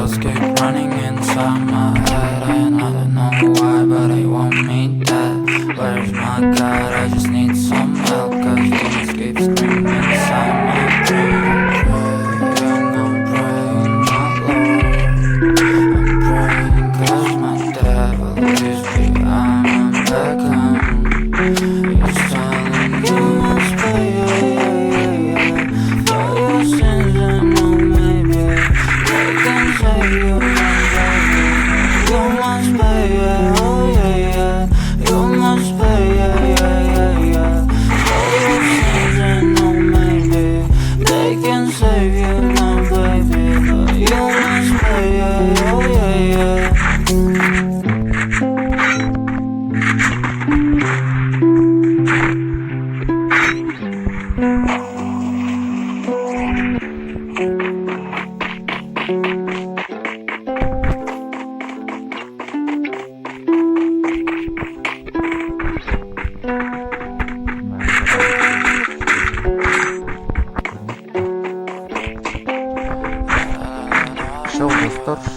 Thoughts keep running inside my head, and I don't know why, but I won't meet that. Where's my God? I just need some help, cause demons keep screaming inside my brain. I'm praying, I'm praying, cause my devil is behind my back home. He's telling you must pay for your sins, and no, maybe they can save you, baby. You must pay, oh yeah, you must pay, for your sins, and no, maybe they can save you, my baby. But you must pay, oh yeah. Show the stars.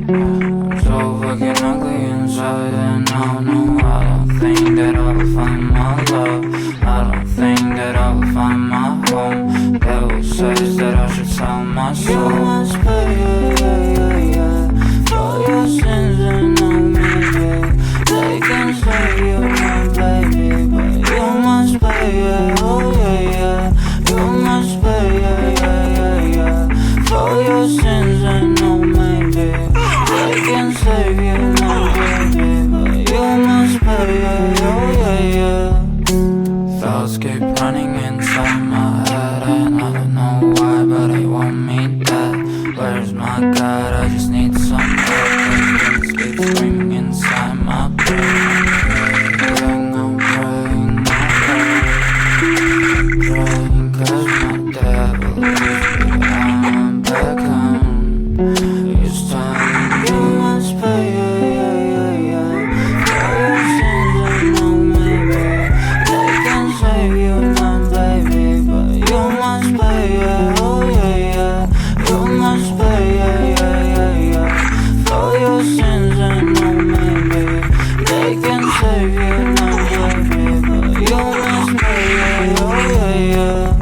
I'm so fucking ugly inside, and I don't know. I don't think that I will find my love. I don't think that I will find my home. Devil says that I should sell my soul. You must pay, for your sins, and no, maybe they can save you, my baby. But you must pay, oh yeah. You must pay, for your sins, and no, maybe they can save you, my baby. But you must pay, oh yeah. Thoughts keep running inside my head, and I don't know why, but I won't meet that. Where's my God? I just need some help, cause demons keep screaming inside my brain. I'm praying, cause my devil is behind my back home. It's time you must pay, for your sins, and no, maybe they can save you, my baby. But you must pay, oh yeah. You must pay, for your sins, and no, maybe they can save you, my baby. But you must pay, oh yeah.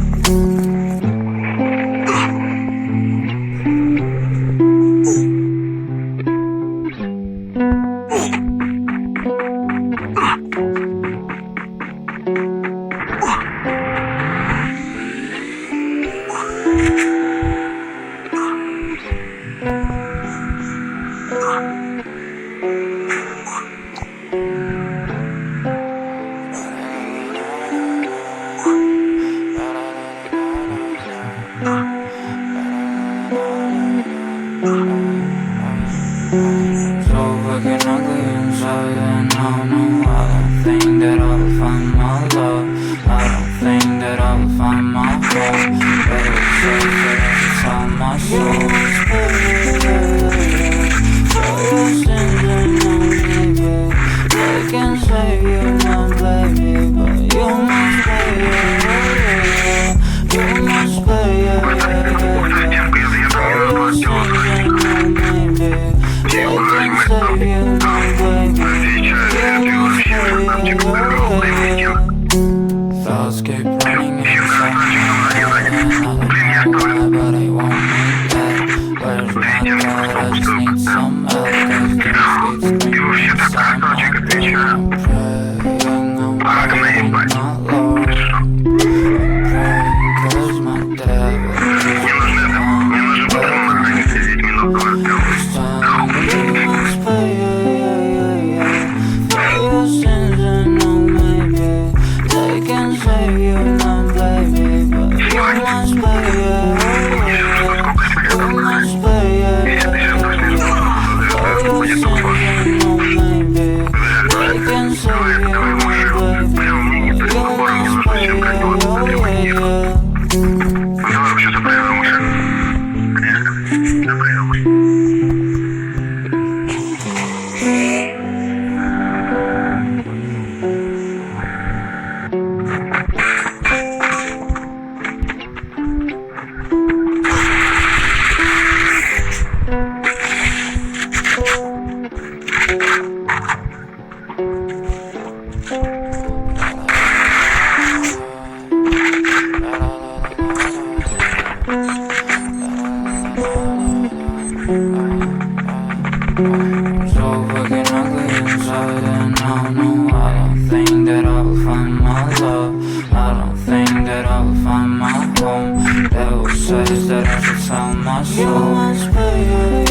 So fucking ugly inside, and I don't know. I don't think that I will find my love. I don't think that I will find my home. But it says that I should sell my soul. For your sins, and no, maybe they can save you, my baby. But you must pay, you must pay, for your sins, and no, maybe they can save you, my baby. You must pay, thoughts keep running inside my head, and I don't know why, but I won't meet that. Where's my God? I just need some help, cause demons keep screaming inside my brain. I'm praying, my Lord. I'm praying, cause my devil is behind my back. It's time you must pay, for your sins, and no, maybe they can save you, my baby. But you must pay, you must pay, for your sins, and no, maybe they can save you, my baby. You must pay, oh yeah. Вообще запрягал машину. Конечно, запрягал машину. that I will find my home. Devil says that I should tell my soul. You must pay,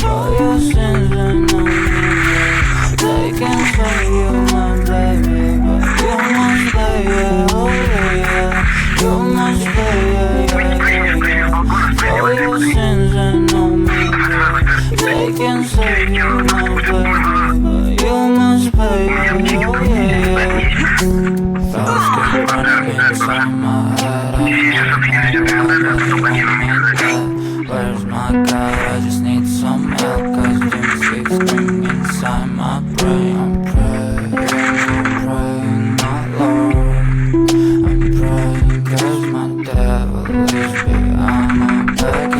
for your sins and no meaning. They can say you're my baby, but you must pay, oh yeah. You must pay, for your sins and no meaning. They can say you're my baby, but you must pay, oh yeah. Thoughts keep running inside my head. Where's my God? I just need some help, 'cause demons keep screaming inside my brain. I'm praying, my Lord. I'm praying 'cause my devil is behind my back.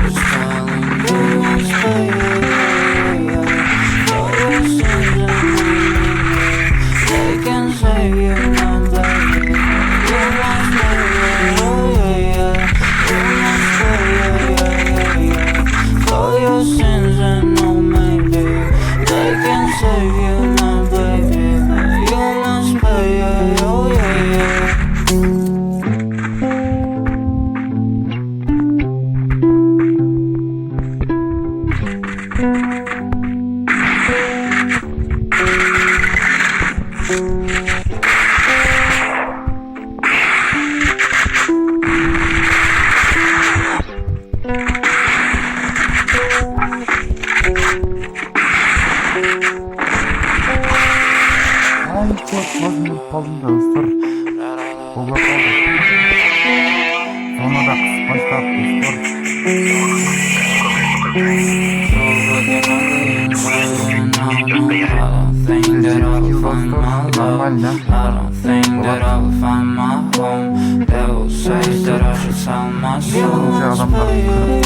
He's telling me what's paying for your sins and they can say you're my baby. You must pay, oh yeah. You must pay, for your sins and no maybe. They can say you're my baby. You must pay, oh yeah. Ay çok bakın kalınca ısır. Kola kaldı. Sonra da kısmaçlar ısır. Normalde. I don't think that I will find my home. Devil says that I should tell my soul. Adamlar kırıp